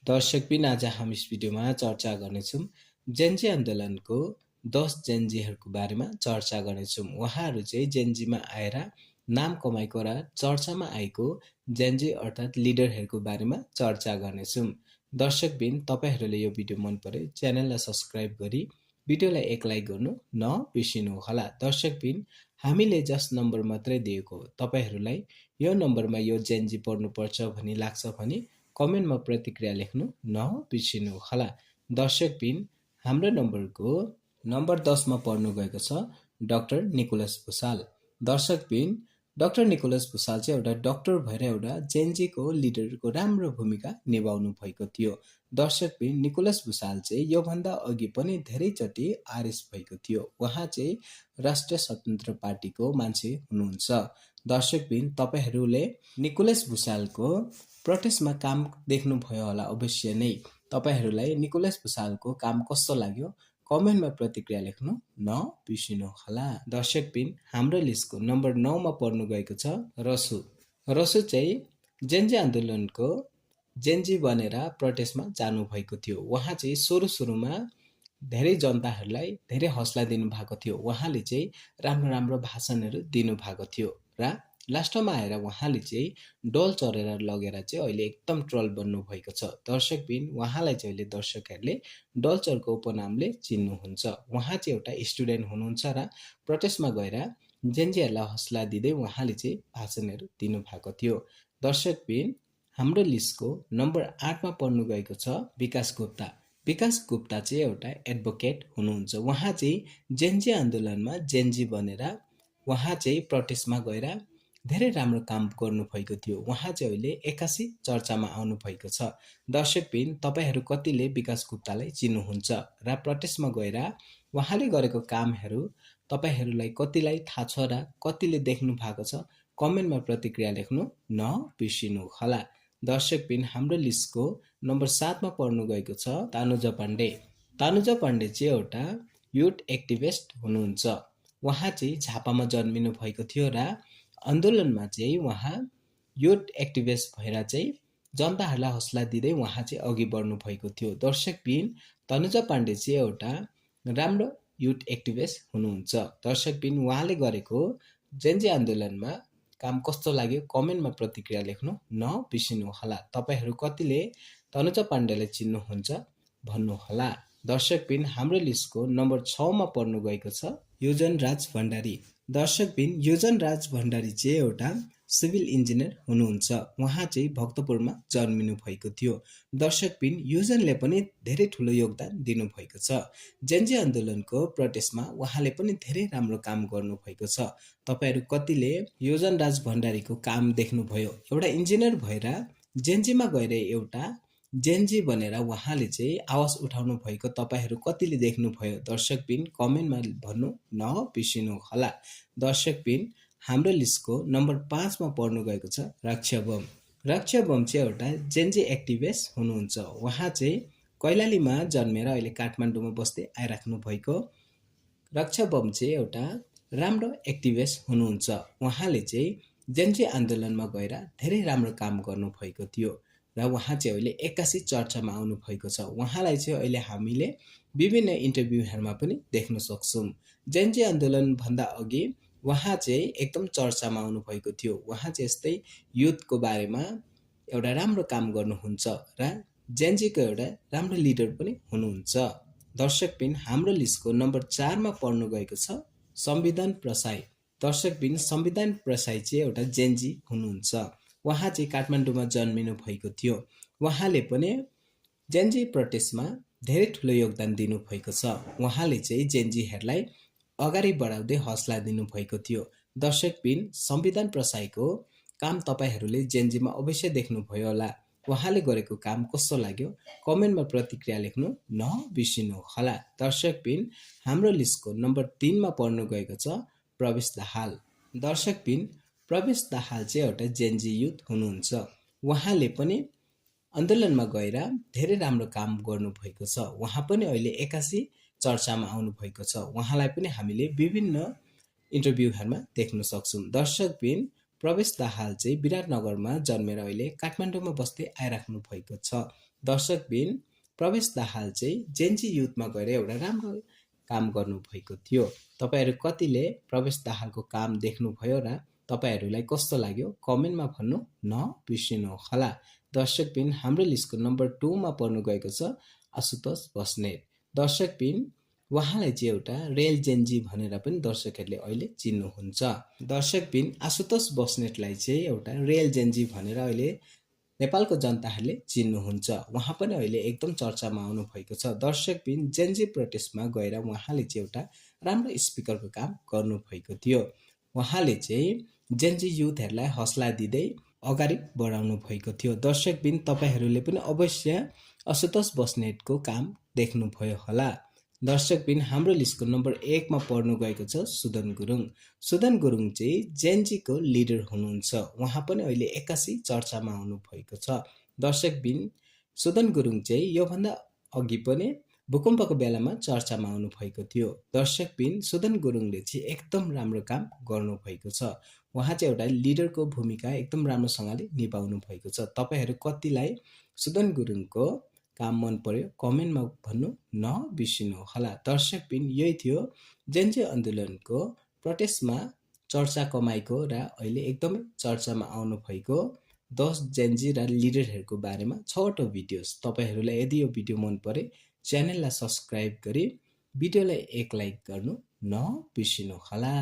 दर्शकबिन आज हामी यस भिडियोमा चर्चा गर्नेछौँ जेन्जी आन्दोलनको 10 जेन्जीहरूको बारेमा चर्चा गर्नेछौँ। उहाँहरू चाहिँ जेन्जीमा आएर नाम कमाएको र चर्चामा आएको जेन्जी अर्थात् लिडरहरूको बारेमा चर्चा गर्नेछौँ। दर्शकबिन तपाईहरूले यो भिडियो मन परे च्यानललाई सब्स्क्राइब गरी भिडियोलाई एक लाइक गर्नु नबिर्सिनुहोला। दर्शकबिन हामीले जस्ट नम्बर मात्रै दिएको हो, तपाईहरूलाई यो नम्बरमा यो जेन्जी पढ्नुपर्छ भनी लाग्छ भने कमेन्टमा प्रतिक्रिया लेख्नु नबिर्सिनुहोला। दर्शकबिन हाम्रो नम्बर 10 मा पर्नु गएको छ डाक्टर निकोलस भुसाल। दर्शकबिन डाक्टर निकोलस भुसाल चाहिँ एउटा डाक्टर भएर एउटा जेन्जीको लिडरको राम्रो भूमिका निभाउनु भएको थियो। दर्शकबिन निकोलस भुसाल चाहिँ योभन्दा अघि पनि धेरैचोटि आरेस्ट भएको थियो। उहाँ चाहिँ राष्ट्रिय स्वतन्त्र पार्टीको मान्छे हुनुहुन्छ। दर्शकबिन तपाईहरूले निकोलस भुसालको प्रोटेस्टमा काम देख्नुभयो होला अवश्य नै। तपाईहरूलाई निकोलस भुसालको काम कस्तो लाग्यो कमेन्टमा प्रतिक्रिया लेख्नु नबिर्सिनुहोला। दर्शकबिन हाम्रो लिस्टको नम्बर 9 मा पर्नु गएको छ रसु। रसु चाहिँ जेन्जी आन्दोलनको जेन्जी बनेर प्रोटेस्टमा जानुभएको थियो। उहाँ चाहिँ सुरुमा धेरै जनताहरूलाई धेरै हौसला दिनुभएको थियो। उहाँले चाहिँ राम्रो भाषणहरू दिनुभएको थियो र लास्टमा आएर उहाँले चाहिँ डोल चढेर लगेर चाहिँ अहिले एकदम ट्रोल बन्नु भएको छ। दर्शकबिन उहाँलाई चाहिँ अहिले दर्शकहरूले डोलचरको उपनामले चिन्नुहुन्छ। उहाँ चाहिँ एउटा स्टुडेन्ट हुनुहुन्छ र प्रोटेस्टमा गएर जेन्जीहरूलाई हौसला दिँदै उहाँले चाहिँ भाषणहरू दिनुभएको थियो। दर्शकबिन हाम्रो लिस्टको नम्बर 8 मा पर्नु गएको छ विकास गुप्ता। विकास गुप्ता चाहिँ एउटा एडभोकेट हुनुहुन्छ। उहाँ चाहिँ जेन्जी आन्दोलनमा जेन्जी बनेर उहाँ चाहिँ प्रोटेस्टमा गएर धेरै राम्रो काम गर्नुभएको थियो। उहाँ चाहिँ अहिले 81 चर्चामा आउनु भएको छ। दर्शकबिन तपाईहरू कतिले विकास गुप्तालाई चिन्नुहुन्छ र प्रोटेस्टमा गएर उहाँले गरेको कामहरू तपाईहरूलाई कतिलाई थाहा छ र कतिले देख्नु भएको छ कमेन्टमा प्रतिक्रिया लेख्नु नबिर्सिनुहोला। दर्शकबिन हाम्रो लिस्टको नम्बर 7 मा पर्नु गएको छ तानुजा पाण्डे। तानुजा पाण्डे चाहिँ एउटा युथ एक्टिभिस्ट हुनुहुन्छ। उहाँ चाहिँ झापामा जन्मिनु भएको थियो र आन्दोलनमा चाहिँ उहाँ युथ एक्टिभिस्ट भएर चाहिँ जनताहरूलाई हौसला दिँदै उहाँ चाहिँ अघि बढ्नु भएको थियो। दर्शकबिन तनुजा पाण्डे चाहिँ एउटा राम्रो युथ एक्टिभिस्ट हुनुहुन्छ। दर्शकबिन उहाँले गरेको जेन्जी आन्दोलनमा काम कस्तो लाग्यो कमेन्टमा प्रतिक्रिया लेख्नु नबिर्सिनुहोला। तपाईहरू कतिले तनुजा पाण्डेलाई चिन्नुहुन्छ भन्नुहोला। दर्शकबिन हाम्रो लिस्टको नम्बर 6 मा पर्नु गएको छ योजन राज भण्डारी। दर्शकबिन योजन राज भण्डारी चाहिँ एउटा सिभिल इन्जिनियर हुनुहुन्छ। उहाँ चाहिँ भक्तपुरमा जन्मिनु भएको थियो। दर्शकबिन योजनले पनि धेरै ठुलो योगदान दिनुभएको छ। जेन्जी आन्दोलनको प्रोटेस्टमा उहाँले पनि धेरै राम्रो काम गर्नुभएको छ। तपाईहरू कतिले योजन राज भण्डारीको काम देख्नुभयो? एउटा इन्जिनियर भएर जेन्जीमा गएर एउटा जेन्जी बनेर उहाँले चाहिँ आवाज उठाउनु भएको तपाईहरू कतिले देख्नुभयो? दर्शकबिन कमेन्टमा भन्नु नबिर्सिनुहोला। दर्शकबिन हाम्रो लिस्टको नम्बर 5 मा पर्नु गएको छ रक्षा बम। रक्षा बम चाहिँ एउटा जेन्जी एक्टिभिस्ट हुनुहुन्छ। उहाँ चाहिँ कैलालीमा जन्मेर अहिले काठमाडौँमा बस्दै आइराख्नु भएको रक्षा बम चाहिँ एउटा राम्रो एक्टिभिस्ट हुनुहुन्छ। उहाँले चाहिँ जेन्जी आन्दोलनमा गएर धेरै राम्रो काम गर्नुभएको थियो र उहाँ चाहिँ अहिले 81 चर्चामा आउनु भएको छ। उहाँलाई चाहिँ अहिले हामीले विभिन्न इन्टरभ्यूहरूमा पनि देख्न सक्छौँ। जेन्जी आन्दोलन भन्दा अघि उहाँ चाहिँ एकदम चर्चामा आउनु भएको थियो। उहाँ चाहिँ यस्तै युथको बारेमा एउटा राम्रो काम गर्नुहुन्छ र जेन्जीको एउटा राम्रो लिडर पनि हुनुहुन्छ। दर्शकबिन हाम्रो लिस्टको नम्बर 4 मा पर्नु गएको छ संविधान प्रसाई। दर्शकबिन संविधान प्रसाई चाहिँ एउटा जेन्जी हुनुहुन्छ। उहाँ चाहिँ काठमाडौँमा जन्मिनु भएको थियो। उहाँले पनि जेन्जी प्रोटेस्टमा धेरै ठुलो योगदान दिनुभएको छ। उहाँले चाहिँ जेन्जीहरूलाई अगाडि बढाउँदै हौसला दिनुभएको थियो। दर्शकबिन संविधान प्रसाईको काम तपाईहरूले जेन्जीमा अवश्य देख्नुभयो होला। उहाँले गरेको काम कस्तो लाग्यो कमेन्टमा प्रतिक्रिया लेख्नु नबिर्सिनुहोला। दर्शकबिन हाम्रो लिस्टको नम्बर 3 मा पर्नु गएको छ प्रवेश दाहाल। दर्शकबिन प्रवेश दाहाल चाहिँ एउटा जेन्जी युथ हुनुहुन्छ। उहाँले पनि आन्दोलनमा गएर धेरै राम्रो काम गर्नुभएको छ। उहाँ पनि अहिले 81 चर्चामा आउनु भएको छ। उहाँलाई पनि हामीले विभिन्न इन्टरभ्यूहरूमा देख्न सक्छौँ। दर्शकबिन प्रवेश दाहाल चाहिँ विराटनगरमा जन्मेर अहिले काठमाडौँमा बस्दै आइराख्नु भएको छ। दर्शकबिन प्रवेश दाहाल चाहिँ जेन्जी युथमा गएर एउटा राम्रो काम गर्नुभएको थियो। तपाईहरू कतिले प्रवेश दाहालको काम देख्नुभयो र तपाईहरूलाई कस्तो लाग्यो कमेन्टमा भन्नु नबिर्सिनुहोला। दर्शकबिन हाम्रो लिस्टको नम्बर 2 मा पर्नु गएको छ आशुतोष बस्नेत। दर्शकबिन उहाँलाई चाहिँ एउटा रेल जेन्जी भनेर पनि दर्शकहरूले अहिले चिन्नुहुन्छ। दर्शकबिन आशुतोष बस्नेतलाई चाहिँ एउटा रेल जेन्जी भनेर अहिले नेपालको जनताहरूले चिन्नुहुन्छ। उहाँ पनि अहिले एकदम चर्चामा आउनु भएको छ। दर्शकबिन जेन्जी प्रोटेस्टमा गएर उहाँले चाहिँ एउटा राम्रो स्पिकरको काम गर्नुभएको थियो। उहाँले चाहिँ जेन्जी युथहरूलाई हौसला दिँदै अगाडि बढाउनु भएको थियो। दर्शकबिन तपाईहरूले पनि अवश्य आशुतोष बस्नेतको काम देख्नुभयो होला। दर्शकबिन हाम्रो लिस्टको नम्बर 1 मा पर्नु गएको छ सुदन गुरुङ। सुदन गुरुङ चाहिँ जेन्जीको लिडर हुनुहुन्छ। उहाँ पनि अहिले एक्कासी चर्चामा आउनु भएको छ। दर्शकबिन सुदन गुरुङ चाहिँ योभन्दा अघि पनि भूकम्पको बेलामा चर्चामा आउनु भएको थियो। दर्शकबिन सुदन गुरुङले चाहिँ एकदम राम्रो काम गर्नुभएको छ। उहाँ चाहिँ एउटा लिडरको भूमिका एकदम राम्रोसँगले निभाउनु भएको छ। तपाईहरू कतिलाई सुदन गुरुङको काम मन पर्यो कमेन्टमा भन्नु नबिर्सिनुहोला। दर्शकबिन यही थियो जेन्जी आन्दोलनको प्रोटेस्टमा चर्चा कमाएको र अहिले एकदमै चर्चामा आउनु भएको 10 जेन्जी र लिडरहरूको बारेमा 6वटा भिडियोस। तपाईहरूलाई यदि यो भिडियो मन परे च्यानललाई सब्स्क्राइब गरी भिडियोलाई एक लाइक गर्नु नबिर्सिनुहोला।